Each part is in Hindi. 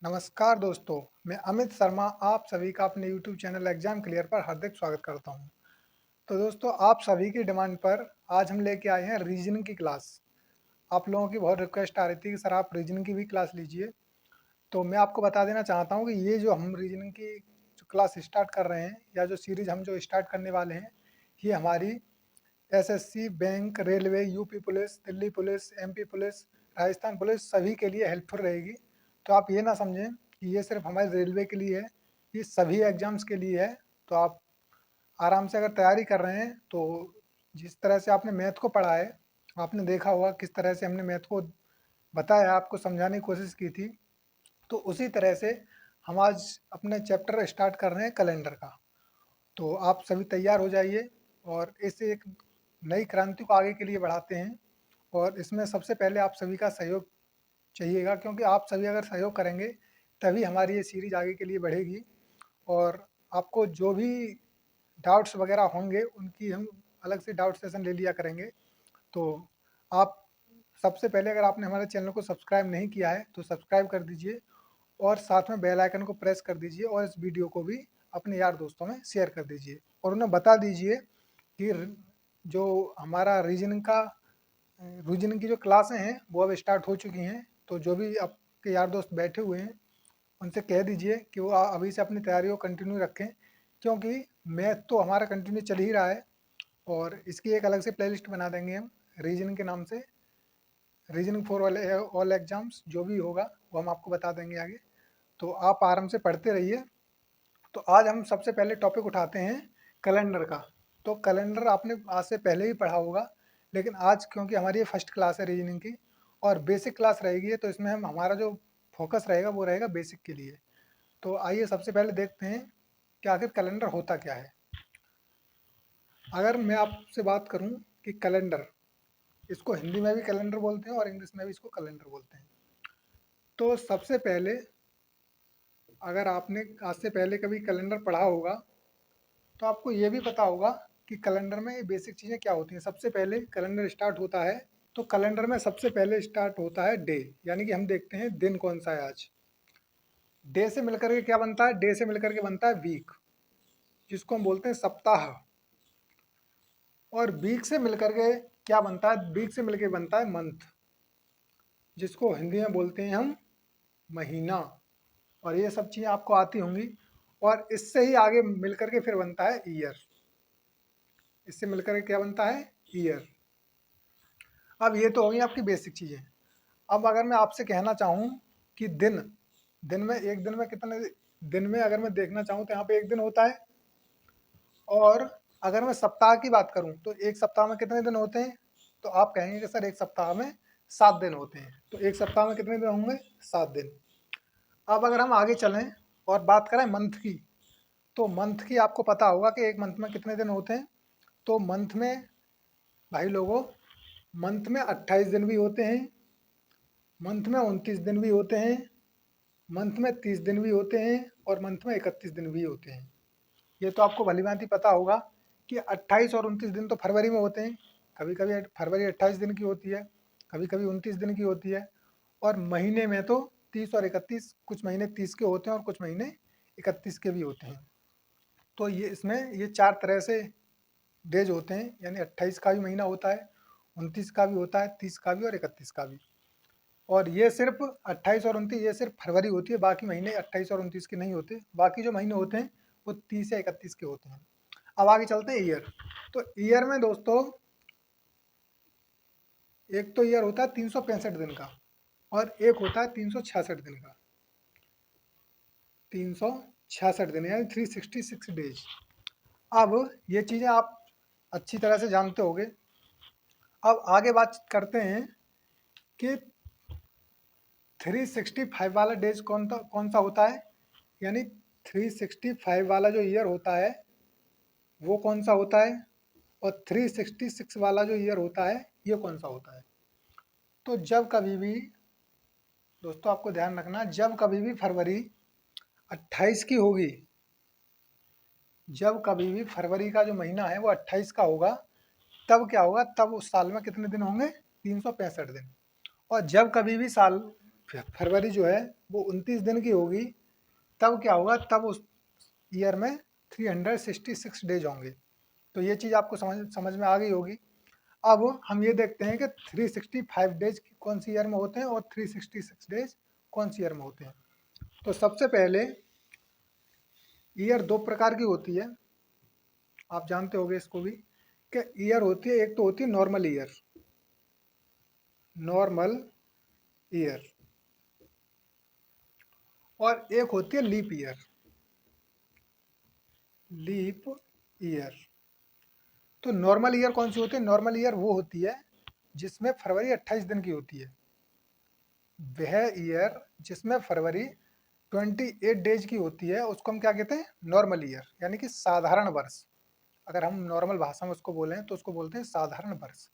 नमस्कार दोस्तों, मैं अमित शर्मा आप सभी का अपने YouTube चैनल एग्जाम क्लियर पर हार्दिक स्वागत करता हूं। तो दोस्तों, आप सभी की डिमांड पर आज हम लेके आए हैं रीजनिंग की क्लास। आप लोगों की बहुत रिक्वेस्ट आ रही थी कि सर आप रीजनिंग की भी क्लास लीजिए। तो मैं आपको बता देना चाहता हूं कि ये जो हम रीजनिंग की जो क्लास स्टार्ट कर रहे हैं या जो सीरीज हम जो स्टार्ट करने वाले हैं, ये हमारी SSC, bank, railway, UP police, Delhi police, MP police, Rajasthan police सभी के लिए हेल्पफुल रहेगी। तो आप ये ना समझें कि ये सिर्फ हमारे रेलवे के लिए है, ये सभी एग्जाम्स के लिए है। तो आप आराम से अगर तैयारी कर रहे हैं तो जिस तरह से आपने मैथ को पढ़ा है, आपने देखा होगा किस तरह से हमने मैथ को बताया, आपको समझाने की कोशिश की थी। तो उसी तरह से हम आज अपने चैप्टर स्टार्ट कर रहे हैं कैलेंडर का। तो आप सभी तैयार हो जाइए और इस एक नई क्रांति को आगे के लिए बढ़ाते हैं। और इसमें सबसे पहले आप सभी का सहयोग चाहिएगा, क्योंकि आप सभी अगर सहयोग करेंगे तभी हमारी ये सीरीज आगे के लिए बढ़ेगी। और आपको जो भी डाउट्स वगैरह होंगे उनकी हम अलग से डाउट सेशन ले लिया करेंगे। तो आप सबसे पहले अगर आपने हमारे चैनल को सब्सक्राइब नहीं किया है तो सब्सक्राइब कर दीजिए और साथ में बेल आइकन को प्रेस कर दीजिए और इस वीडियो को भी अपने यार दोस्तों में शेयर कर दीजिए और उन्हें बता दीजिए कि जो हमारा रीजनिंग की जो क्लासें हैं वो अब स्टार्ट हो चुकी हैं। तो जो भी आपके यार दोस्त बैठे हुए हैं उनसे कह दीजिए कि वो अभी से अपनी तैयारी को कंटिन्यू रखें, क्योंकि मैथ तो हमारा कंटिन्यू चल ही रहा है। और इसकी एक अलग से प्लेलिस्ट बना देंगे हम रीजनिंग के नाम से, रीजनिंग फॉर ऑल एग्जाम्स जो भी होगा वो हम आपको बता देंगे आगे। तो आप आराम से पढ़ते रहिए। तो आज हम सबसे पहले टॉपिक उठाते हैं कैलेंडर का। तो कैलेंडर आपने आज से पहले ही पढ़ा होगा, लेकिन आज क्योंकि हमारी ये फर्स्ट क्लास है रीजनिंग की और बेसिक क्लास रहेगी, तो इसमें हम हमारा जो फोकस रहेगा वो रहेगा बेसिक के लिए। तो आइए सबसे पहले देखते हैं कि आखिर कैलेंडर होता क्या है। अगर मैं आपसे बात करूं कि कैलेंडर, इसको हिंदी में भी कैलेंडर बोलते हैं और इंग्लिश में भी इसको कैलेंडर बोलते हैं। तो सबसे पहले अगर आपने आज से पहले कभी कैलेंडर पढ़ा होगा तो आपको ये भी पता होगा कि कैलेंडर में ये बेसिक चीज़ें क्या होती हैं। सबसे पहले कैलेंडर स्टार्ट होता है तो कैलेंडर में सबसे पहले स्टार्ट होता है डे, यानी कि हम देखते हैं दिन कौन सा है आज। डे से मिलकर के क्या बनता है, डे से मिलकर के बनता है वीक, जिसको हम बोलते हैं सप्ताह। और वीक से मिलकर के क्या बनता है, वीक से मिलकर बनता है मंथ, जिसको हिंदी में बोलते हैं हम महीना। और ये सब चीज़ें आपको आती होंगी। और इससे ही आगे मिलकर के फिर बनता है ईयर, इससे मिलकर के क्या बनता है, ईयर। अब ये तो होगी आपकी बेसिक चीज़ें। अब अगर मैं आपसे कहना चाहूँ कि दिन, दिन में एक दिन में कितने दिन में अगर मैं देखना चाहूँ तो यहाँ पे एक दिन होता है। और अगर मैं सप्ताह की बात करूँ तो एक सप्ताह में कितने दिन होते हैं, तो आप कहेंगे कि सर एक सप्ताह में 7 दिन होते हैं। तो एक सप्ताह में कितने दिन होंगे, 7 दिन। अब अगर हम आगे चलें और बात करें मंथ की, तो मंथ की आपको पता होगा कि एक मंथ में कितने दिन होते हैं। तो मंथ में भाई लोगों, मंथ में 28 दिन भी होते हैं, मंथ में 29 दिन भी होते हैं, मंथ में 30 दिन भी होते हैं और मंथ में 31 दिन भी होते हैं। ये तो आपको भली-भांति पता होगा कि 28 और 29 दिन तो फरवरी में होते हैं। कभी-कभी फरवरी 28 दिन की होती है, कभी-कभी 29 दिन की होती है। और महीने में तो 30 और 31, कुछ महीने 30 के होते हैं और कुछ महीने 31 के भी होते हैं। तो ये इसमें ये 4 तरह से डेज होते हैं, यानी 28 का भी महीना होता है, 29 का भी होता है, 30 का भी और 31 का भी। और ये सिर्फ 28 और 29 ये सिर्फ फरवरी होती है, बाकी महीने 28 और 29 के नहीं होते। बाकी जो महीने होते हैं वो 30 या 31 के होते हैं। अब आगे चलते हैं ईयर। तो ईयर में दोस्तों, एक तो ईयर होता है 365 दिन का और एक होता है 366 दिन का। 366 दिन यानी 366 डेज। अब ये चीज़ें आप अच्छी तरह से जानते होंगे। अब आगे बात करते हैं कि 365 वाला डेज कौन सा होता है, यानी 365 वाला जो ईयर होता है वो कौन सा होता है, और 366 वाला जो ईयर होता है ये कौन सा होता है। तो जब कभी भी दोस्तों आपको ध्यान रखना, जब कभी भी फरवरी 28 की होगी, जब कभी भी फरवरी का जो महीना है वो 28 का होगा, तब क्या होगा, तब उस साल में कितने दिन होंगे, 365 दिन। और जब कभी भी साल फरवरी जो है वो 29 दिन की होगी, तब क्या होगा, तब उस ईयर में 366 डेज होंगे। तो ये चीज़ आपको समझ समझ में आ गई होगी। अब हम ये देखते हैं कि 365 डेज कौन सी ईयर में होते हैं और 366 डेज कौन सी ईयर में होते हैं। तो सबसे पहले ईयर दो प्रकार की होती है, आप जानते होंगे इसको भी, कि ईयर होती है, एक तो होती है नॉर्मल ईयर, नॉर्मल ईयर, और एक होती है लीप ईयर, लीप ईयर। तो नॉर्मल ईयर कौन सी होती है? नॉर्मल ईयर वो होती है जिसमें फरवरी 28 दिन की होती है। वह ईयर जिसमें फरवरी 28 डेज की होती है उसको हम क्या कहते हैं? नॉर्मल ईयर, यानी कि साधारण वर्ष। अगर हम नॉर्मल भाषा में उसको बोलें तो उसको बोलते हैं साधारण वर्ष।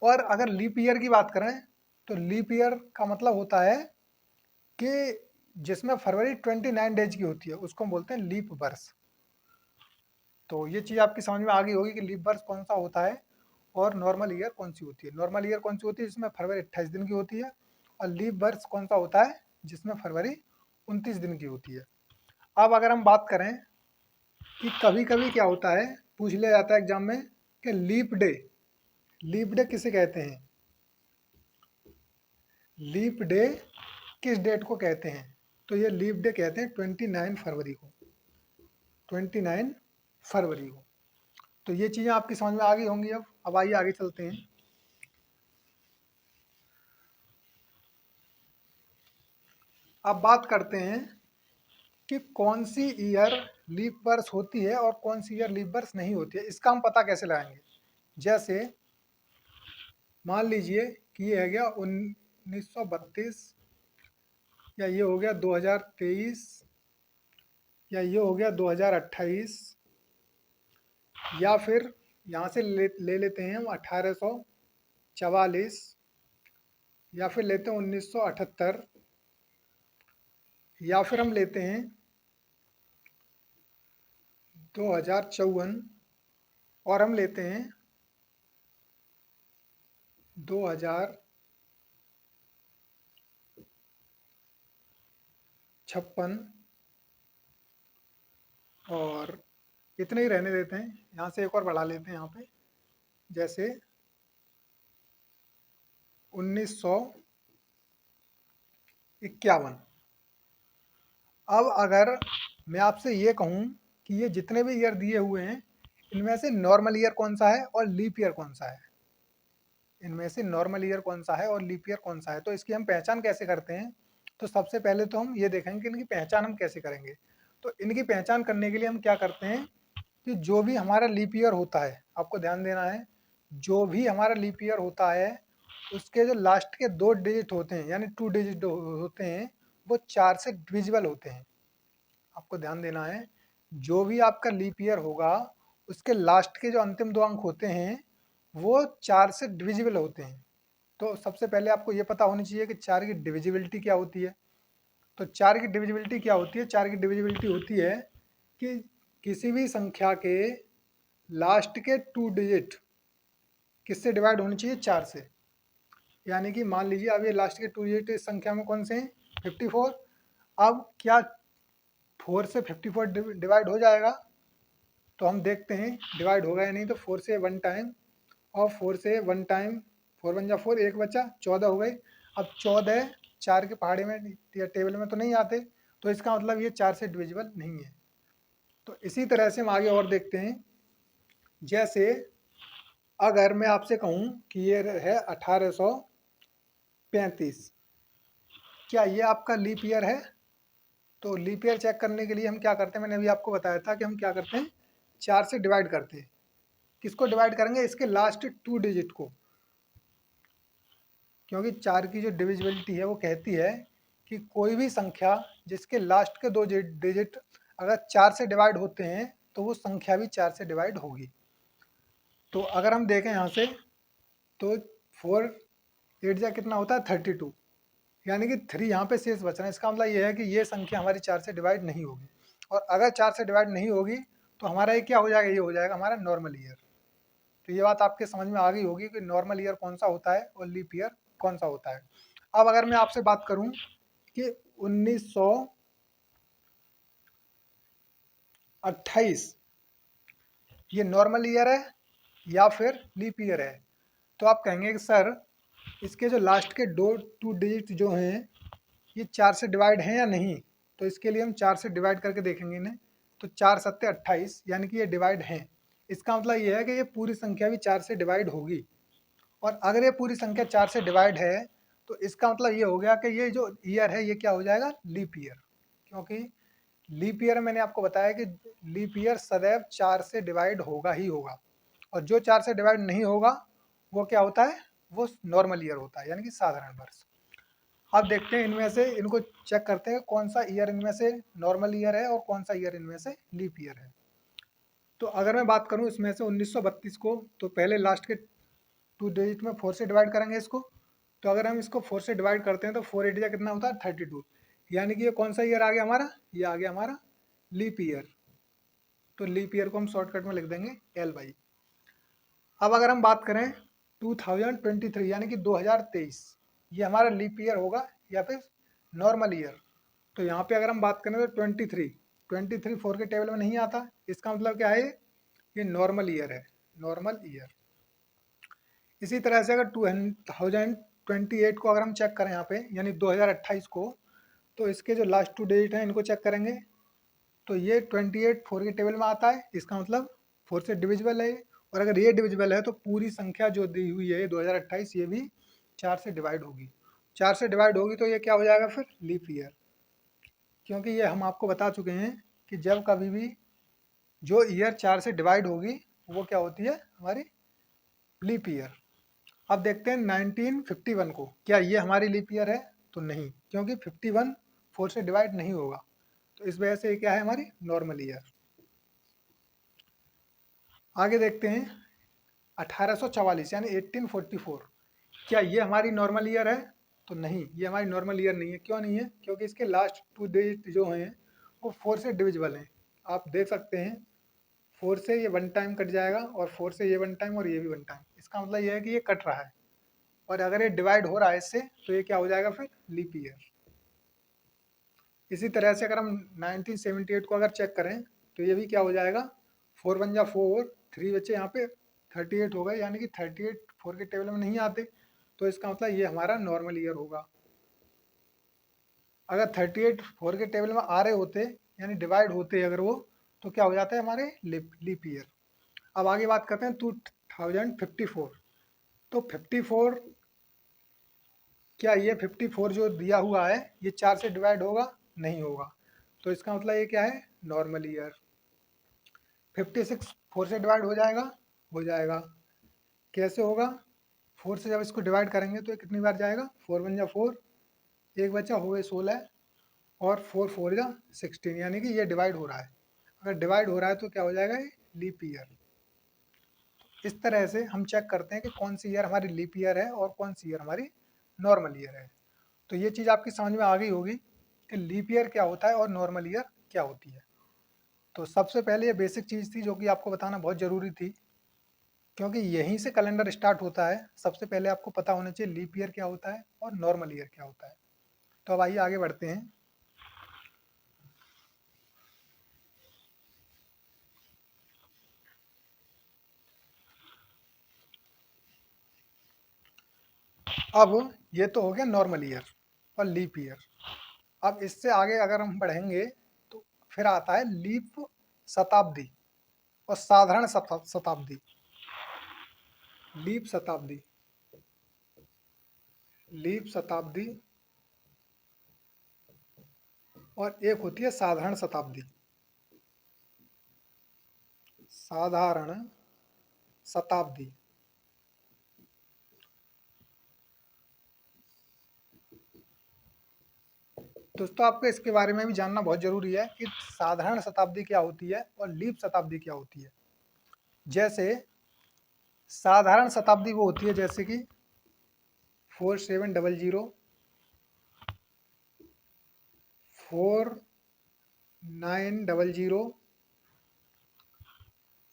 और अगर लीप ईयर की बात करें तो लीप ईयर का मतलब होता है कि जिसमें फरवरी 29 डेज की होती है उसको हम बोलते हैं लीप वर्ष। तो ये चीज़ आपकी समझ में आ गई होगी कि लीप वर्ष कौन सा होता है और नॉर्मल ईयर कौन सी होती है। नॉर्मल ईयर कौन सी होती है? जिसमें फरवरी 28 दिन की होती है। और लीप वर्ष कौन सा होता है? जिसमें फरवरी 29 दिन की होती है। अब अगर हम बात करें कि कभी कभी क्या होता है, पूछ लिया जाता है एग्जाम में कि लीप डे, लीप डे किसे कहते हैं? लीप डे किस डेट को कहते हैं? तो ये लीप डे कहते हैं 29 फरवरी को, 29 फरवरी को। तो ये चीज़ें आपकी समझ में आ गई होंगी। अब आइए आगे चलते हैं। अब बात करते हैं कि कौन सी ईयर लीप वर्ष होती है और कौन सी ईयर लीप वर्ष नहीं होती है। इसका हम पता कैसे लगाएंगे? जैसे मान लीजिए कि ये है गया 1932, या ये हो गया 2023, या ये हो गया 2028, या फिर यहाँ से ले लेते हैं हम 1844, या फिर लेते हैं 1978, या फिर हम लेते हैं 2054, और हम लेते हैं 2056, और इतने ही रहने देते हैं। यहाँ से एक और बढ़ा लेते हैं यहाँ पे, जैसे 1951। अब अगर मैं आपसे ये कहूँ कि ये जितने भी ईयर दिए हुए हैं इनमें से नॉर्मल ईयर कौन सा है और लीप ईयर कौन सा है, इनमें से नॉर्मल ईयर कौन सा है और लीप ईयर कौन सा है, तो इसकी हम पहचान कैसे करते हैं? तो सबसे पहले तो हम ये देखेंगे कि इनकी पहचान हम कैसे करेंगे। तो इनकी पहचान करने के लिए हम क्या करते हैं कि जो भी हमारा लीप ईयर होता है, आपको ध्यान देना है, जो भी हमारा लीप ईयर होता है उसके जो लास्ट के 2 डिजिट होते हैं, यानी 2 डिजिट होते हैं, वो 4 से डिविजिबल होते हैं। आपको ध्यान देना है, जो भी आपका लीप ईयर होगा उसके लास्ट के जो अंतिम 2 अंक होते हैं वो 4 से डिविजिबल होते हैं। तो सबसे पहले आपको ये पता होनी चाहिए कि 4 की डिविजिबिलिटी क्या होती है। तो 4 की डिविजिबिलिटी क्या होती है? 4 की डिविजिबिलिटी होती है कि किसी भी संख्या के लास्ट के 2 डिजिट किससे डिवाइड होनी चाहिए? 4 से। यानी कि मान लीजिए अब ये लास्ट के 2 डिजिट इस संख्या में कौन से हैं? 54। अब क्या 4 से 54 डिवाइड हो जाएगा? तो हम देखते हैं डिवाइड होगा या नहीं। तो 4 से 1 टाइम, और 4 से 1 टाइम, 4 1 जा 4, एक बचा, 14 हो गई। अब 14 4 के पहाड़े में या टेबल में तो नहीं आते, तो इसका मतलब ये 4 से डिविजिबल नहीं है। तो इसी तरह से हम आगे और देखते हैं। जैसे अगर मैं आपसे कहूँ कि ये है 1835, क्या ये आपका लीप ईयर है? तो लीप ईयर चेक करने के लिए हम क्या करते हैं, मैंने अभी आपको बताया था कि हम क्या करते हैं, 4 से डिवाइड करते हैं। किसको डिवाइड करेंगे? इसके लास्ट 2 डिजिट को, क्योंकि 4 की जो डिविजिबिलिटी है वो कहती है कि कोई भी संख्या जिसके लास्ट के 2 डिजिट अगर 4 से डिवाइड होते हैं तो वो संख्या भी 4 से डिवाइड होगी। तो अगर हम देखें यहाँ से तो 4 8 जा कितना होता है? 32, यानी कि 3 यहाँ पे शेष बच रहे हैं। इसका मतलब ये है कि ये संख्या हमारी 4 से डिवाइड नहीं होगी, और अगर 4 से डिवाइड नहीं होगी तो हमारा ये क्या हो जाएगा? ये हो जाएगा हमारा नॉर्मल ईयर। तो ये बात आपके समझ में आ गई होगी कि नॉर्मल ईयर कौन सा होता है और लीप ईयर कौन सा होता है। अब अगर मैं आपसे बात करूं कि 1928 ये नॉर्मल ईयर है या फिर लीप ईयर है, तो आप कहेंगे कि सर इसके जो लास्ट के दो टू डिजिट जो हैं ये 4 से डिवाइड हैं या नहीं। तो इसके लिए हम 4 से डिवाइड करके देखेंगे इन्हें। तो 4 सत्ते 28 यानी कि ये डिवाइड हैं। इसका मतलब ये है कि ये पूरी संख्या भी 4 से डिवाइड होगी। और अगर ये पूरी संख्या 4 से डिवाइड है तो इसका मतलब ये हो गया कि ये जो ईयर है ये क्या हो जाएगा, लीप ईयर। क्योंकि लीप ईयर मैंने आपको बताया कि लीप ईयर सदैव 4 से डिवाइड होगा ही होगा, और जो 4 से डिवाइड नहीं होगा वो क्या होता है, वो नॉर्मल ईयर होता है, यानी कि साधारण वर्ष। अब देखते हैं इनमें से, इनको चेक करते हैं कौन सा ईयर इनमें से नॉर्मल ईयर है और कौन सा ईयर इनमें से लीप ईयर है। तो अगर मैं बात करूं इसमें से 1932 को, तो पहले लास्ट के टू डिजिट में 4 से डिवाइड करेंगे इसको। तो अगर हम इसको 4 से डिवाइड करते हैं तो 4 एट जा कितना होता है 32, यानी कि ये कौन सा ईयर आ गया हमारा, ये आ गया हमारा लीप ईयर। तो लीप ईयर को हम शॉर्टकट में लिख देंगे एल बाई। अब अगर हम बात करें 2023 यानी कि 2023, ये हमारा लीप ईयर होगा या फिर नॉर्मल ईयर। तो यहाँ पे अगर हम बात करें तो 23 4 के टेबल में नहीं आता, इसका मतलब क्या है, ये नॉर्मल ईयर है, नॉर्मल ईयर। इसी तरह से अगर 2028 को अगर हम चेक करें यहाँ पे, यानी 2028 को, तो इसके जो लास्ट टू डिजिट हैं इनको चेक करेंगे तो ये 28 4 के टेबल में आता है, इसका मतलब 4 से डिविजिबल है। और अगर ये डिविजिबल है तो पूरी संख्या जो दी हुई है 2028 ये भी 4 से डिवाइड होगी। 4 से डिवाइड होगी तो ये क्या हो जाएगा फिर, लीप ईयर। क्योंकि ये हम आपको बता चुके हैं कि जब कभी भी जो ईयर 4 से डिवाइड होगी वो क्या होती है, हमारी लीप ईयर। अब देखते हैं 1951 को, क्या ये हमारी लीप ईयर है, तो नहीं, क्योंकि 51 4 से डिवाइड नहीं होगा। तो इस वजह से ये क्या है, हमारी नॉर्मल ईयर। आगे देखते हैं 1844 यानी 1844, क्या ये हमारी नॉर्मल ईयर है, तो नहीं, ये हमारी नॉर्मल ईयर नहीं है। क्यों नहीं है, क्योंकि इसके लास्ट टू डिजिट जो हैं वो 4 से डिविजिबल हैं। आप देख सकते हैं 4 से ये 1 टाइम कट जाएगा और 4 से ये 1 टाइम और ये भी 1 टाइम, इसका मतलब ये है कि ये कट रहा है। और अगर ये डिवाइड हो रहा है इससे तो ये क्या हो जाएगा फिर, लीप ईयर। इसी तरह से अगर हम 1978 को अगर चेक करें तो ये भी क्या हो जाएगा, 4 वन जा 4, 3 बच्चे यहाँ पे 38 हो गए, यानी कि 38 4 के टेबल में नहीं आते, तो इसका मतलब ये हमारा नॉर्मल ईयर होगा। अगर 38 4 के टेबल में आ रहे होते यानी डिवाइड होते अगर वो, तो क्या हो जाता है हमारे लीप ईयर। अब आगे बात करते हैं 2054। तो 54, क्या ये 54 जो दिया हुआ है ये 4 से डिवाइड होगा, नहीं होगा, तो इसका मतलब ये क्या है, नॉर्मल ईयर। 56 4 से डिवाइड हो जाएगा, हो जाएगा। कैसे होगा, 4 से जब इसको डिवाइड करेंगे तो ये कितनी बार जाएगा, 4 वन जा 4, एक बच्चा हो गए 16, और 4 4 जा 16, यानी कि ये डिवाइड हो रहा है। अगर डिवाइड हो रहा है तो क्या हो जाएगा, ये लीप ईयर। इस तरह से हम चेक करते हैं कि कौन सी ईयर हमारी लीप ईयर है और कौन सी ईयर हमारी नॉर्मल ईयर है। तो ये चीज़ आपकी समझ में आ गई होगी कि लीप ईयर क्या होता है और नॉर्मल ईयर क्या होती है। तो सबसे पहले ये बेसिक चीज़ थी जो कि आपको बताना बहुत ज़रूरी थी, क्योंकि यहीं से कैलेंडर स्टार्ट होता है। सबसे पहले आपको पता होना चाहिए लीप ईयर क्या होता है और नॉर्मल ईयर क्या होता है। तो अब आइए आगे बढ़ते हैं। अब ये तो हो गया नॉर्मल ईयर और लीप ईयर। अब इससे आगे अगर हम बढ़ेंगे तो फिर आता है लीप शताब्दी और साधारण शताब्दी। लीप शताब्दी, लीप शताब्दी और एक होती है साधारण शताब्दी। साधारण शताब्दी, दोस्तों आपको इसके बारे में भी जानना बहुत जरूरी है कि साधारण शताब्दी क्या होती है और लीप शताब्दी क्या होती है। जैसे साधारण शताब्दी वो होती है जैसे कि 4700, 4900,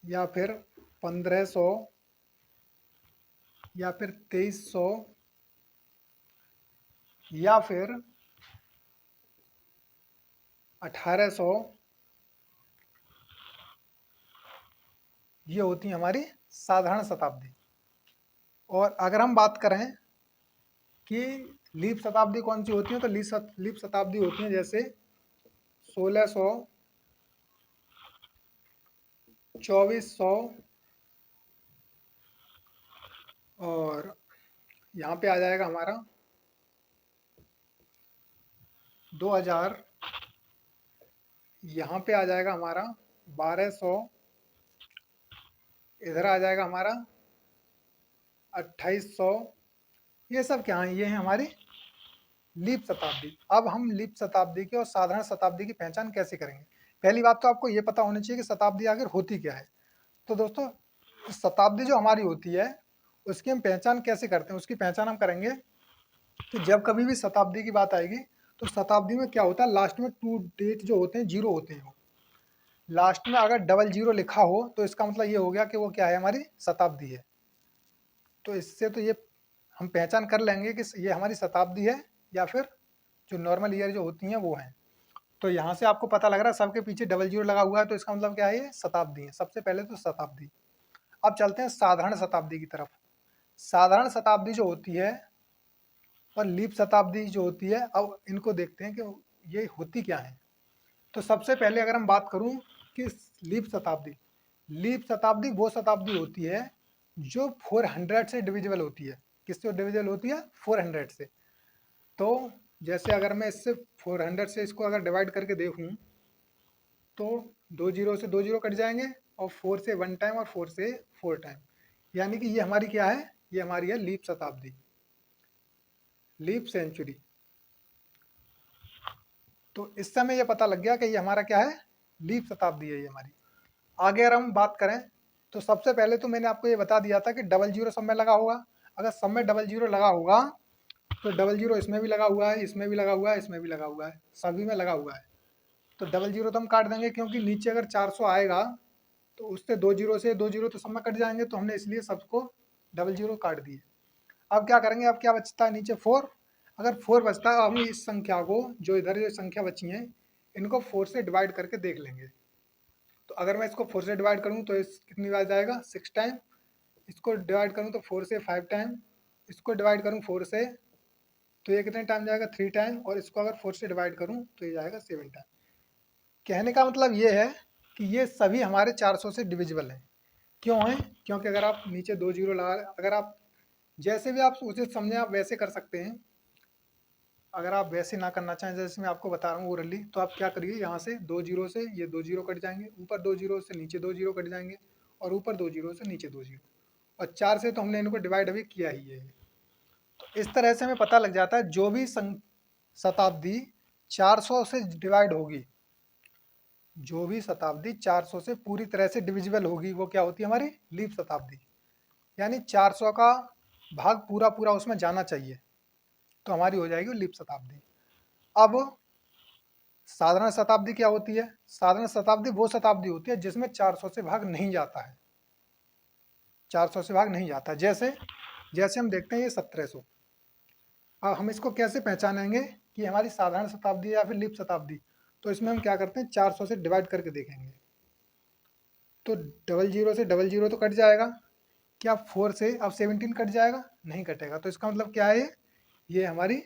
या फिर 1500, या फिर 2300, या फिर 1800, ये होती है हमारी साधारण शताब्दी। और अगर हम बात करें कि लीप शताब्दी कौन सी होती है, तो लीप शताब्दी होती है जैसे 1600, 2400, और यहाँ पे आ जाएगा हमारा 2000, यहाँ पे आ जाएगा हमारा 1200, इधर आ जाएगा हमारा 2800। ये सब क्या है, ये है हमारी लीप शताब्दी। अब हम लीप शताब्दी की और साधारण शताब्दी की पहचान कैसे करेंगे? पहली बात तो आपको ये पता होनी चाहिए कि शताब्दी आखिर होती क्या है। तो दोस्तों, शताब्दी जो हमारी होती है उसकी हम पहचान कैसे करते हैं? उसकी पहचान हम करेंगे कि जब कभी भी शताब्दी की बात आएगी तो शताब्दी में क्या होता है, लास्ट में टू डेट जो होते हैं जीरो होते हैं। लास्ट में अगर डबल जीरो लिखा हो तो इसका मतलब ये हो गया कि वो क्या है, हमारी शताब्दी है। तो इससे तो ये हम पहचान कर लेंगे कि ये हमारी शताब्दी है या फिर जो नॉर्मल ईयर जो होती हैं वो हैं। तो यहाँ से आपको पता लग रहा है सबके पीछे डबल जीरो लगा हुआ है, तो इसका मतलब क्या है, ये शताब्दी है। सबसे पहले तो शताब्दी। अब चलते हैं साधारण शताब्दी की तरफ। साधारण शताब्दी जो होती है और लीप शताब्दी जो होती है, अब इनको देखते हैं कि ये होती क्या है। तो सबसे पहले अगर हम बात करूं कि लीप शताब्दी वो शताब्दी होती है जो 400 से डिविजिबल होती है। किससे डिविजिबल होती है? 400 से। तो जैसे अगर मैं इससे 400 से इसको अगर डिवाइड करके देखूं तो दो जीरो से दो जीरो कट जाएंगे, और 4 से 1 टाइम, और 4 से 4 टाइम। यानी कि ये हमारी क्या है, ये हमारी है लीप शताब्दी, लीप सेंचुरी। तो इस समय ये पता लग गया कि ये हमारा क्या है, लीप शताब्दी है ये हमारी। आगे अगर हम बात करें तो सबसे पहले तो मैंने आपको ये बता दिया था कि डबल जीरो सब में लगा होगा। अगर सब में डबल जीरो लगा होगा तो डबल जीरो इसमें भी लगा हुआ है, इसमें भी लगा हुआ है, इसमें भी लगा हुआ है, सभी में लगा हुआ है। तो डबल जीरो तो हम काट देंगे, क्योंकि नीचे अगर 400 आएगा तो उससे दो जीरो से दो जीरो तो सब में कट जाएंगे, तो हमने इसलिए सबको डबल जीरो काट दिए। अब क्या करेंगे, अब क्या बचता है नीचे 4। अगर 4 बचता है, हम इस संख्या को, जो इधर जो संख्या बची है, इनको 4 से डिवाइड करके देख लेंगे। तो अगर मैं इसको 4 से डिवाइड करूँ तो इस कितनी बार जाएगा, 6 टाइम। इसको डिवाइड करूँ तो 4 से 5 टाइम। इसको डिवाइड करूँ 4 से तो ये कितने टाइम जाएगा, 3 टाइम। और इसको अगर 4 से डिवाइड करूँ तो ये जाएगा 7 टाइम। कहने का मतलब ये है कि ये सभी हमारे 400 से डिविजिबल हैं। क्यों है? क्योंकि अगर आप नीचे दो जीरो लगा, अगर आप जैसे भी आप उचित समझें आप वैसे कर सकते हैं। अगर आप वैसे ना करना चाहें जैसे मैं आपको बता रहा हूँ ओरली, तो आप क्या करिए, यहाँ से दो जीरो से ये दो जीरो कट जाएंगे, ऊपर दो जीरो से नीचे दो जीरो कट जाएंगे, और ऊपर दो जीरो से नीचे दो जीरो, और 4 से तो हमने इनको डिवाइड अभी किया ही है। तो इस तरह से हमें पता लग जाता है जो भी शताब्दी 400 से डिवाइड होगी, जो भी शताब्दी 400 से पूरी तरह से डिविजिबल होगी, वो क्या होती है, हमारी लीप शताब्दी। यानी 400 का भाग पूरा पूरा उसमें जाना चाहिए, तो हमारी हो जाएगी लीप शताब्दी। अब साधारण शताब्दी क्या होती है? साधारण शताब्दी वो शताब्दी होती है जिसमें 400 से भाग नहीं जाता है। 400 से भाग नहीं जाता है। जैसे जैसे हम देखते हैं ये 1700। अब हम इसको कैसे पहचानेंगे कि हमारी साधारण शताब्दी है या फिर लीप शताब्दी? तो इसमें हम क्या करते हैं, 400 से डिवाइड करके देखेंगे। तो डबल जीरो से डबल जीरो तो कट जाएगा, क्या 4 से अब 17 कट जाएगा? नहीं कटेगा। तो इसका मतलब क्या है, ये हमारी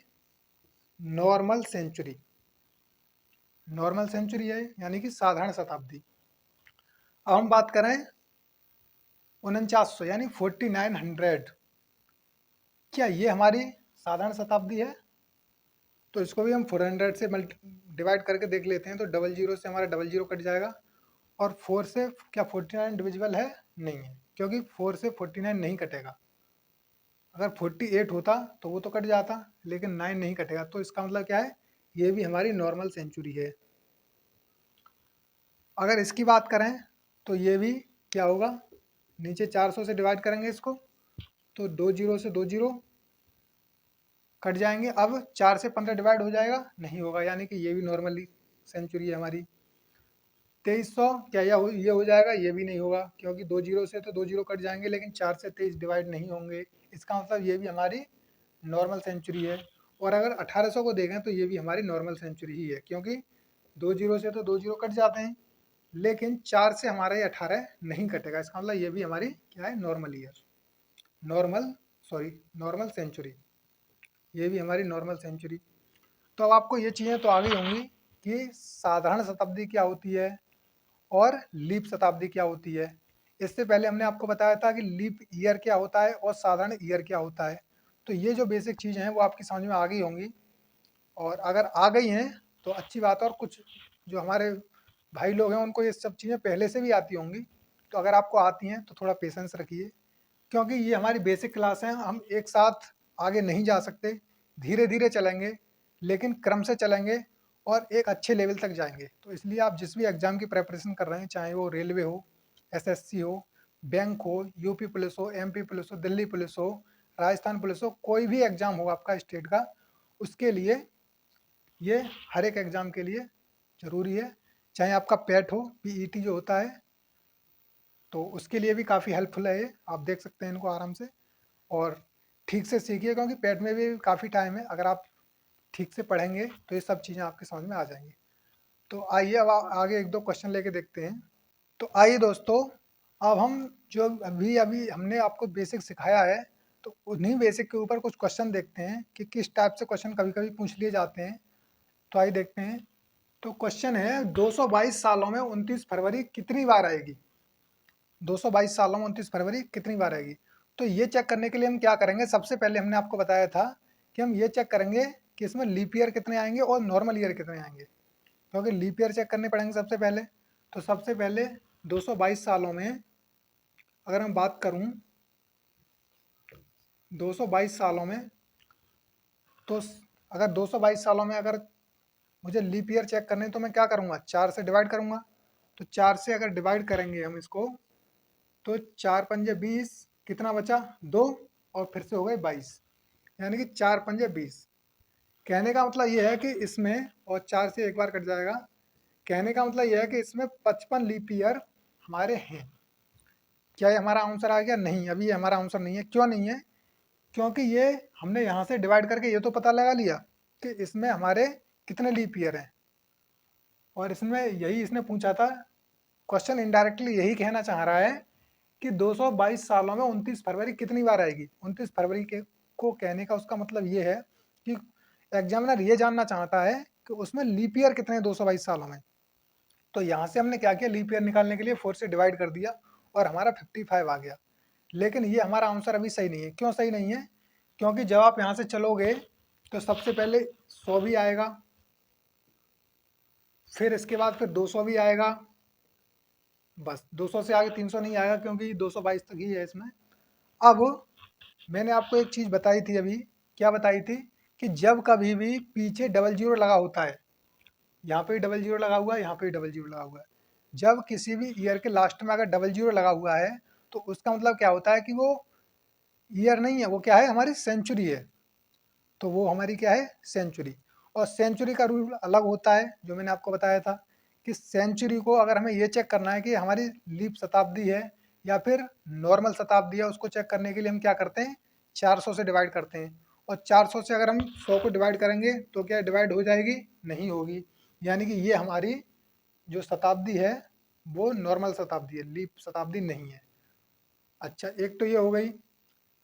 नॉर्मल सेंचुरी, नॉर्मल सेंचुरी है, यानी कि साधारण शताब्दी। अब हम बात करें 4900 यानी 4900, क्या ये हमारी साधारण शताब्दी है? तो इसको भी हम 400 से डिवाइड करके देख लेते हैं। तो डबल जीरो से हमारा डबल जीरो कट जाएगा, और 4 से क्या 49 डिविजिबल है? नहीं है, क्योंकि 4 से 49 नहीं कटेगा। अगर 48 होता तो वो तो कट जाता, लेकिन 9 नहीं कटेगा। तो इसका मतलब क्या है, ये भी हमारी नॉर्मल सेंचुरी है। अगर इसकी बात करें तो ये भी क्या होगा, नीचे 400 से डिवाइड करेंगे इसको, तो दो जीरो से दो जीरो कट जाएंगे। अब 4 से 15 डिवाइड हो जाएगा? नहीं होगा, यानी कि ये भी नॉर्मली सेंचुरी है हमारी। 2300 क्या ये हो जाएगा? ये भी नहीं होगा, क्योंकि दो जीरो से तो दो जीरो कट जाएंगे, लेकिन 4 से 23 डिवाइड नहीं होंगे। इसका मतलब ये भी हमारी नॉर्मल सेंचुरी है। और अगर 1800 को देखें तो ये भी हमारी नॉर्मल सेंचुरी ही है, क्योंकि 2 जीरो से तो 2 जीरो कट जाते हैं, लेकिन 4 से हमारा ये 18 नहीं कटेगा। इसका मतलब ये भी हमारी क्या है, normal year, normal sorry normal century, ये भी हमारी नॉर्मल सेंचुरी। तो अब आपको ये चीज़ें तो आ गई होंगी कि साधारण शताब्दी क्या होती है और लीप शताब्दी क्या होती है। इससे पहले हमने आपको बताया था कि लीप ईयर क्या होता है और साधारण ईयर क्या होता है। तो ये जो बेसिक चीज़ें हैं वो आपकी समझ में आ गई होंगी, और अगर आ गई हैं तो अच्छी बात है, और कुछ जो हमारे भाई लोग हैं उनको ये सब चीज़ें पहले से भी आती होंगी। तो अगर आपको आती हैं तो थोड़ा पेशेंस रखिए, क्योंकि ये हमारी बेसिक क्लास है, हम एक साथ आगे नहीं जा सकते, धीरे धीरे चलेंगे, लेकिन क्रम से चलेंगे और एक अच्छे लेवल तक जाएंगे। तो इसलिए आप जिस भी एग्ज़ाम की प्रिपरेशन कर रहे हैं, चाहे वो रेलवे हो, एसएससी हो, बैंक हो, यूपी पुलिस हो, एमपी पुलिस हो, दिल्ली पुलिस हो, राजस्थान पुलिस हो, कोई भी एग्ज़ाम हो आपका स्टेट का, उसके लिए ये हर एक एग्ज़ाम के लिए ज़रूरी है। चाहे आपका पैट हो, पीईटी जो होता है, तो उसके लिए भी काफ़ी हेल्पफुल है ये, आप देख सकते हैं इनको आराम से। और ठीक से सीखिए, क्योंकि पैट में भी काफ़ी टाइम है, अगर आप ठीक से पढ़ेंगे तो ये सब चीज़ें आपके समझ में आ जाएंगी। तो आइए अब आगे एक दो क्वेश्चन लेके देखते हैं। तो आइए दोस्तों, अब हम जो अभी अभी हमने आपको बेसिक सिखाया है, तो उन्हीं बेसिक के ऊपर कुछ क्वेश्चन देखते हैं कि किस टाइप से क्वेश्चन कभी कभी पूछ लिए जाते हैं। तो आइए देखते हैं। तो क्वेश्चन है, 222 सालों में 29 फरवरी कितनी बार आएगी? 222 सालों में 29 फरवरी कितनी बार आएगी? तो ये चेक करने के लिए हम क्या करेंगे, सबसे पहले हमने आपको बताया था कि हम ये चेक करेंगे कि इसमें लीप ईयर कितने आएंगे और नॉर्मल ईयर कितने आएंगे, क्योंकि लीप ईयर चेक करने पड़ेंगे सबसे पहले। तो सबसे पहले 222 सालों में अगर मैं बात करूं, 222 सालों में, तो अगर 222 सालों में अगर मुझे लीप ईयर चेक करने, तो मैं क्या करूंगा, 4 से डिवाइड करूंगा। तो 4 से अगर डिवाइड करेंगे हम इसको, तो 4 पंजे 20, कितना बचा, 2, और फिर से हो गए 22, यानी कि 4 पंजे 20। कहने का मतलब ये है कि इसमें, और 4 से एक बार कट जाएगा, कहने का मतलब ये है कि इसमें 55 लीप ईयर हमारे हैं। क्या ये हमारा आंसर आ गया? नहीं, अभी ये हमारा आंसर नहीं है। क्यों नहीं है? क्योंकि ये हमने यहाँ से डिवाइड करके ये तो पता लगा लिया कि इसमें हमारे कितने लीप ईयर हैं, और इसमें यही इसने पूछा था। क्वेश्चन इनडायरेक्टली यही कहना चाह रहा है कि 222 सालों में 29 फरवरी कितनी बार आएगी। 29 फरवरी के को कहने का उसका मतलब ये है कि एग्जामिनर ये जानना चाहता है कि उसमें लीप ईयर कितने हैं 222 सालों में। तो यहाँ से हमने क्या किया, लीप ईयर निकालने के लिए 4 से डिवाइड कर दिया और हमारा 55 आ गया। लेकिन ये हमारा आंसर अभी सही नहीं है। क्यों सही नहीं है? क्योंकि जब आप यहाँ से चलोगे तो सबसे पहले 100 भी आएगा, फिर इसके बाद फिर 200 भी आएगा, बस 200 से आगे 300 नहीं आएगा, क्योंकि 222 तक ही है इसमें। अब मैंने आपको एक चीज़ बताई थी अभी, क्या बताई थी, कि जब कभी भी पीछे डबल जीरो लगा होता है, यहाँ पे डबल जीरो लगा हुआ है, यहाँ पे डबल जीरो लगा हुआ है, जब किसी भी ईयर के लास्ट में अगर डबल जीरो लगा हुआ है, तो उसका मतलब क्या होता है कि वो ईयर नहीं है, वो क्या है, हमारी सेंचुरी है। तो वो हमारी क्या है, सेंचुरी। और सेंचुरी का रूल अलग होता है, जो मैंने आपको बताया था कि सेंचुरी को अगर हमें ये चेक करना है कि हमारी लीप शताब्दी है या फिर नॉर्मल शताब्दी है, उसको चेक करने के लिए हम क्या करते हैं, 400 से डिवाइड करते हैं। और 400 से अगर हम 100 को डिवाइड करेंगे तो क्या डिवाइड हो जाएगी? नहीं होगी। यानी कि ये हमारी जो शताब्दी है वो नॉर्मल शताब्दी है, लीप शताब्दी नहीं है। अच्छा, एक तो ये हो गई।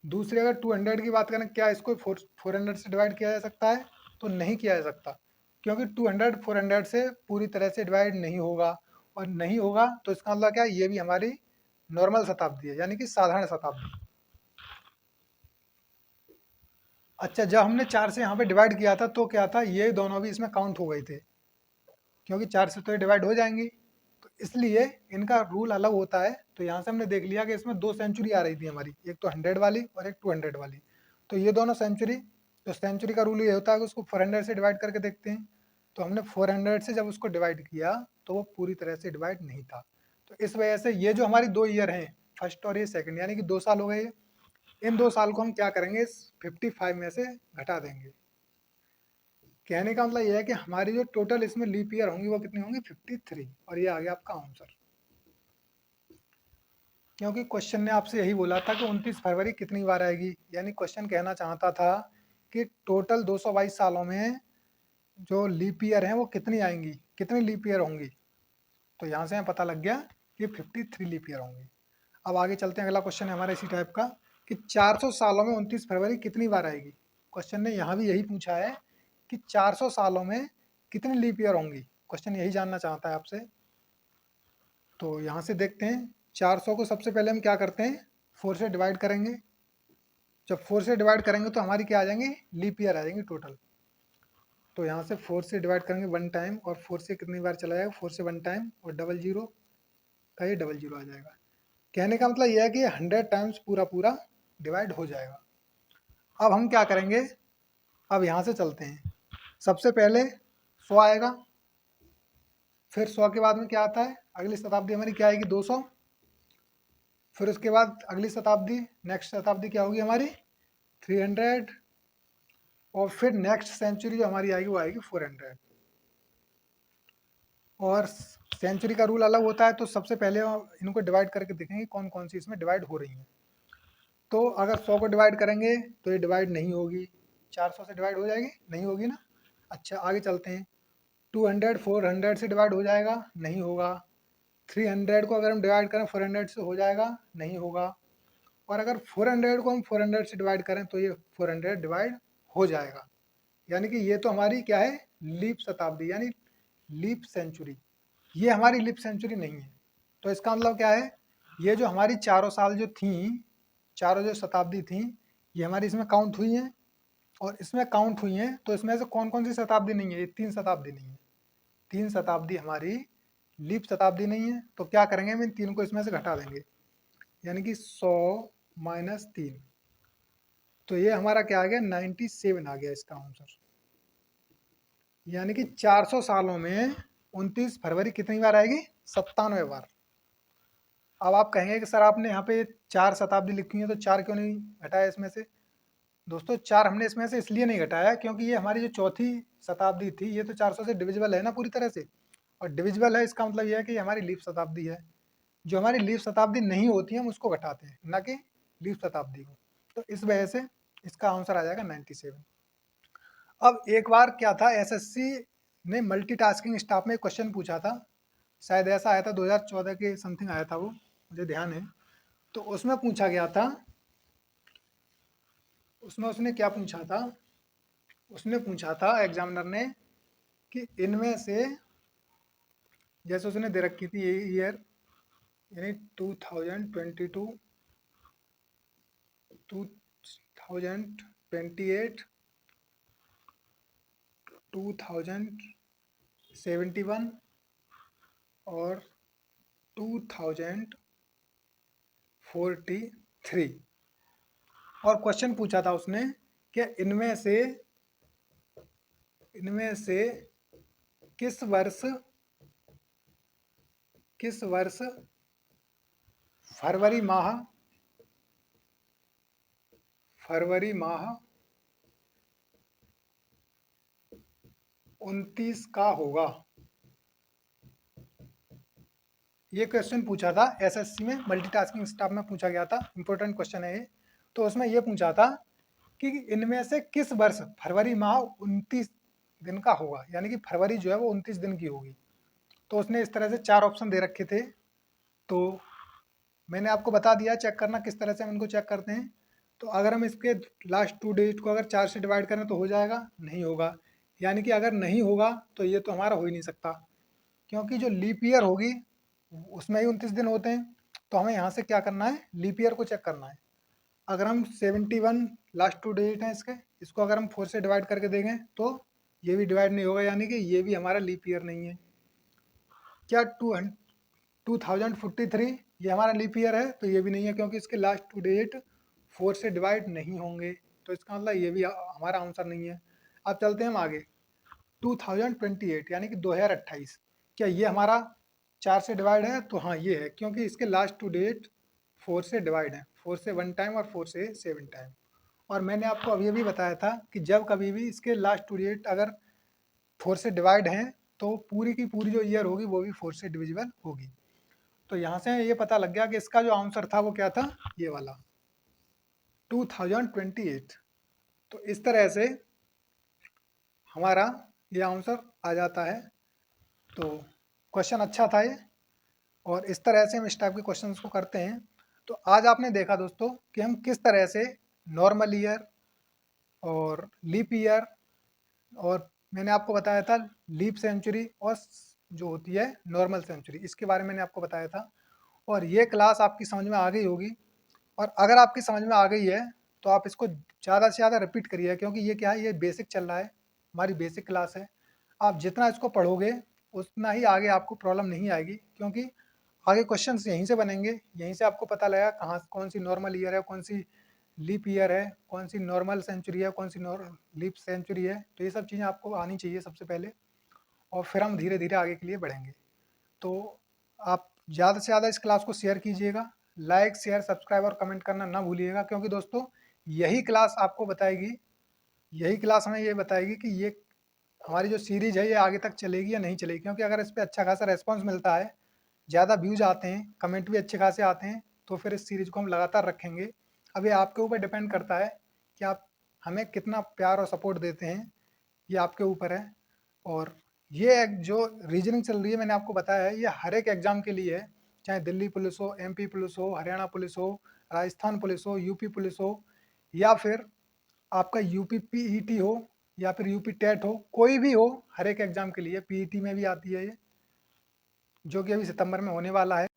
दूसरी, अगर 200 की बात करें, क्या इसको 400 से डिवाइड किया जा सकता है? तो नहीं किया जा सकता, क्योंकि 200 400 से पूरी तरह से डिवाइड नहीं होगा, और नहीं होगा तो इसका मतलब क्या है, ये भी हमारी नॉर्मल शताब्दी है, यानी कि साधारण शताब्दी। अच्छा, जब हमने 4 से यहाँ पे डिवाइड किया था तो क्या था, ये दोनों भी इसमें काउंट हो गए थे, क्योंकि 4 से तो ये डिवाइड हो जाएंगी। तो इसलिए इनका रूल अलग होता है। तो यहाँ से हमने देख लिया कि इसमें 2 सेंचुरी आ रही थी हमारी, एक तो 100 वाली और एक 200 वाली। तो ये दोनों सेंचुरी, तो सेंचुरी का रूल ये होता है कि उसको 400 से डिवाइड करके देखते हैं। तो हमने 400 से जब उसको डिवाइड किया तो वो पूरी तरह से डिवाइड नहीं था। तो इस वजह से ये जो हमारी 2 ईयर हैं, फर्स्ट और ये सेकंड, यानी कि 2 साल हो गए ये, इन 2 साल को हम क्या करेंगे, इस 55 में से घटा देंगे। कहने का मतलब ये है कि हमारी जो टोटल इसमें लीप ईयर होंगी वो कितनी होंगी, 53। और ये आ गया आपका आंसर, क्योंकि क्वेश्चन ने आपसे यही बोला था कि 29 फरवरी कितनी बार आएगी। यानी क्वेश्चन कहना चाहता था कि टोटल 222 सालों में जो लीप ईयर हैं वो कितनी आएंगी, कितनी लीप ईयर होंगी। तो यहाँ से हमें पता लग गया कि 53 लीप ईयर होंगी। अब आगे चलते हैं, अगला क्वेश्चन है हमारा इसी टाइप का कि 400 सालों में 29 फरवरी कितनी बार आएगी। क्वेश्चन ने यहाँ भी यही पूछा है कि 400 सालों में कितनी लीप ईयर होंगी, क्वेश्चन यही जानना चाहता है आपसे। तो यहाँ से देखते हैं, 400 को सबसे पहले हम क्या करते हैं, 4 से डिवाइड करेंगे। जब 4 से डिवाइड करेंगे तो हमारी क्या आ जाएंगी, लीप ईयर आ जाएंगी टोटल। तो यहाँ से 4 से डिवाइड करेंगे 1 टाइम, और 4 से कितनी बार चला जाएगा, 4 से 1 टाइम, और डबल जीरो का ये डबल जीरो आ जाएगा। कहने का मतलब यह है कि 100 टाइम्स पूरा पूरा डिवाइड हो जाएगा। अब हम क्या करेंगे, अब यहाँ से चलते हैं, सबसे पहले 100 आएगा, फिर 100 के बाद में क्या आता है, अगली शताब्दी हमारी क्या आएगी, 200, फिर उसके बाद अगली शताब्दी, नेक्स्ट शताब्दी क्या होगी हमारी, 300, और फिर नेक्स्ट सेंचुरी जो हमारी आएगी वो आएगी 400। और सेंचुरी का रूल अलग होता है, तो सबसे पहले इनको डिवाइड करके देखेंगे कौन कौन सी इसमें डिवाइड हो रही हैं। तो अगर 100 को डिवाइड करेंगे तो ये डिवाइड नहीं होगी, 400 से डिवाइड हो जाएगी, नहीं होगी ना। अच्छा आगे चलते हैं, 200 400 से डिवाइड हो जाएगा, नहीं होगा। 300 को अगर हम डिवाइड करें 400 से हो जाएगा, नहीं होगा। और अगर 400 को हम 400 से डिवाइड करें तो ये 400 डिवाइड हो जाएगा। यानी कि ये तो हमारी क्या है, लीप शताब्दी यानी लीप सेंचुरी, ये हमारी लीप सेंचुरी नहीं है। तो इसका मतलब क्या है, ये जो हमारी चारों साल जो थी, चारों जो शताब्दी थी, ये हमारी इसमें काउंट हुई हैं, और इसमें काउंट हुई हैं, तो इसमें से कौन कौन सी शताब्दी नहीं है, ये 3 शताब्दी नहीं है, 3 शताब्दी हमारी लीप शताब्दी नहीं है। तो क्या करेंगे, हम इन 3 को इसमें से घटा देंगे, यानी कि 100 माइनस 3, तो ये हमारा क्या आ गया, 97 आ गया इसका आंसर। यानी कि 400 सालों में 29 फरवरी कितनी बार आएगी, 97 बार। अब आप कहेंगे कि सर आपने यहाँ पे 4 शताब्दी लिखी है तो 4 क्यों नहीं घटाया इसमें से। दोस्तों 4 हमने इसमें से इसलिए नहीं घटाया क्योंकि ये हमारी जो चौथी शताब्दी थी ये तो 400 से डिविजिबल है ना पूरी तरह से, और डिविजिबल है इसका मतलब ये है कि ये हमारी लीप शताब्दी है। जो हमारी लीप शताब्दी नहीं होती है हम उसको घटाते हैं, ना कि लीप शताब्दी को। तो इस वजह से इसका आंसर आ जाएगा 97। अब एक बार क्या था, एसएससी ने मल्टीटास्किंग स्टाफ में क्वेश्चन पूछा था, शायद ऐसा आया था 2014 के समथिंग आया था वो, मुझे ध्यान है। तो उसमें पूछा गया था, उसमें उसने क्या पूछा था, उसने पूछा था एग्जामिनर ने कि इनमें से, जैसे उसने दे रखी थी ये ईयर, यानी 2022, 2028, 2071 और 2043, और क्वेश्चन पूछा था उसने कि इनमें से किस वर्ष फरवरी माह 29 का होगा। ये क्वेश्चन पूछा था एसएससी में, मल्टीटास्किंग स्टाफ में पूछा गया था, इंपॉर्टेंट क्वेश्चन है ये। तो उसमें ये पूछा था कि इनमें से किस वर्ष फरवरी माह 29 दिन का होगा, यानी कि फरवरी जो है वो 29 दिन की होगी। तो उसने इस तरह से 4 ऑप्शन दे रखे थे, तो मैंने आपको बता दिया चेक करना किस तरह से हम इनको चेक करते हैं। तो अगर हम इसके लास्ट 2 डिजिट को अगर 4 से डिवाइड करें तो हो जाएगा, नहीं होगा। यानी कि अगर नहीं होगा तो ये तो हमारा हो ही नहीं सकता, क्योंकि जो लीप ईयर होगी उसमें ही 29 दिन होते हैं। तो हमें यहाँ से क्या करना है, लीप ईयर को चेक करना है। अगर हम 71 लास्ट 2 डिजिट हैं इसके, इसको अगर हम 4 से डिवाइड करके देखें तो ये भी डिवाइड नहीं होगा, यानी कि ये भी हमारा लीप ईयर नहीं है। क्या 2043 ये हमारा लीप ईयर है, तो ये भी नहीं है क्योंकि इसके लास्ट 2 डिजिट 4 से डिवाइड नहीं होंगे, तो इसका मतलब ये भी हमारा आंसर नहीं है। अब चलते हैं हम आगे, 2028 यानी कि 2028, क्या ये हमारा 4 से डिवाइड है, तो हाँ ये है, क्योंकि इसके लास्ट 2 डिजिट 4 से डिवाइड है, 4 से 1 टाइम और 4 से 7 टाइम। और मैंने आपको अभी भी बताया था कि जब कभी भी इसके लास्ट 2 डिजिट अगर 4 से डिवाइड हैं तो पूरी की पूरी जो ईयर होगी वो भी 4 से डिविजिबल होगी। तो यहाँ से ये पता लग गया कि इसका जो आंसर था वो क्या था, ये वाला 2028। तो इस तरह से हमारा ये आंसर आ जाता है। तो क्वेश्चन अच्छा था ये, और इस तरह से हम इस टाइप के क्वेश्चंस को करते हैं। तो आज आपने देखा दोस्तों कि हम किस तरह से नॉर्मल ईयर और लीप ईयर, और मैंने आपको बताया था लीप सेंचुरी और जो होती है नॉर्मल सेंचुरी, इसके बारे में मैंने आपको बताया था। और ये क्लास आपकी समझ में आ गई होगी, और अगर आपकी समझ में आ गई है तो आप इसको ज़्यादा से ज़्यादा रिपीट करिए, क्योंकि ये क्या है, ये बेसिक चल रहा है, हमारी बेसिक क्लास है। आप जितना इसको पढ़ोगे उतना ही आगे आपको प्रॉब्लम नहीं आएगी, क्योंकि आगे क्वेश्चंस यहीं से बनेंगे, यहीं से आपको पता लगेगा कहाँ कौन सी नॉर्मल ईयर है, कौन सी लीप ईयर है, कौन सी नॉर्मल सेंचुरी है, कौन सी लीप सेंचुरी है। तो ये सब चीज़ें आपको आनी चाहिए सबसे पहले, और फिर हम धीरे धीरे आगे के लिए बढ़ेंगे। तो आप ज़्यादा से ज़्यादा इस क्लास को शेयर कीजिएगा, लाइक शेयर सब्सक्राइब और कमेंट करना ना भूलिएगा, क्योंकि दोस्तों यही क्लास आपको बताएगी, यही क्लास हमें ये बताएगी कि ये हमारी जो सीरीज़ है ये आगे तक चलेगी या नहीं चलेगी। क्योंकि अगर इस पर अच्छा खासा रेस्पॉन्स मिलता है, ज़्यादा व्यूज आते हैं, कमेंट भी अच्छे खासे आते हैं, तो फिर इस सीरीज़ को हम लगातार रखेंगे। अब ये आपके ऊपर डिपेंड करता है कि आप हमें कितना प्यार और सपोर्ट देते हैं, ये आपके ऊपर है। और ये जो रीजनिंग चल रही है मैंने आपको बताया है, ये हर एक एग्ज़ाम के लिए है, चाहे दिल्ली पुलिस हो, एमपी पुलिस हो, हरियाणा पुलिस हो, राजस्थान पुलिस हो, यूपी पुलिस हो, या फिर आपका यूपी पीईटी हो, या फिर यूपी टेट हो, कोई भी हो, हर एक एग्ज़ाम के लिए। पीईटी में भी आती है ये, जो कि अभी सितंबर में होने वाला है,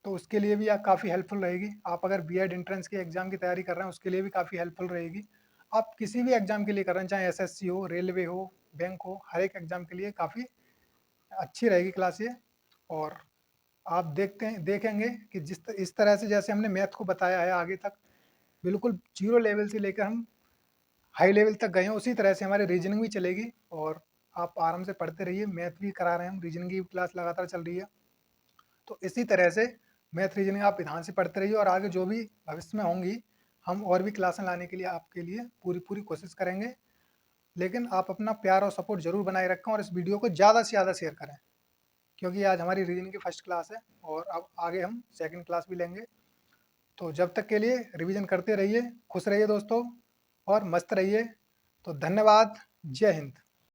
तो उसके लिए भी काफ़ी हेल्पफुल रहेगी। आप अगर बीएड एंट्रेंस के एग्ज़ाम की तैयारी कर रहे हैं उसके लिए भी काफ़ी हेल्पफुल रहेगी। आप किसी भी एग्ज़ाम के लिए कर रहे हैं, चाहे एसएससी हो, रेलवे हो, बैंक हो, हर एक एग्ज़ाम के लिए काफ़ी अच्छी रहेगी क्लास ये। और आप देखेंगे कि इस तरह से जैसे हमने मैथ को बताया है आगे तक, बिल्कुल जीरो लेवल से लेकर हम हाई लेवल तक गए हैं, उसी तरह से हमारी रीजनिंग भी चलेगी। और आप आराम से पढ़ते रहिए, मैथ भी करा रहे हैं हम, रीजनिंग की क्लास लगातार चल रही है। तो इसी तरह से मैथ रीजनिंग आप ध्यान से पढ़ते रहिए, और आगे जो भी भविष्य में होंगी हम और भी क्लासें लाने के लिए आपके लिए पूरी पूरी कोशिश करेंगे। लेकिन आप अपना प्यार और सपोर्ट जरूर बनाए रखें, और इस वीडियो को ज़्यादा से ज़्यादा शेयर करें, क्योंकि आज हमारी रीजनिंग की फर्स्ट क्लास है, और अब आगे हम सेकंड क्लास भी लेंगे। तो जब तक के लिए रिवीजन करते रहिए, खुश रहिए दोस्तों, और मस्त रहिए। तो धन्यवाद, जय हिंद।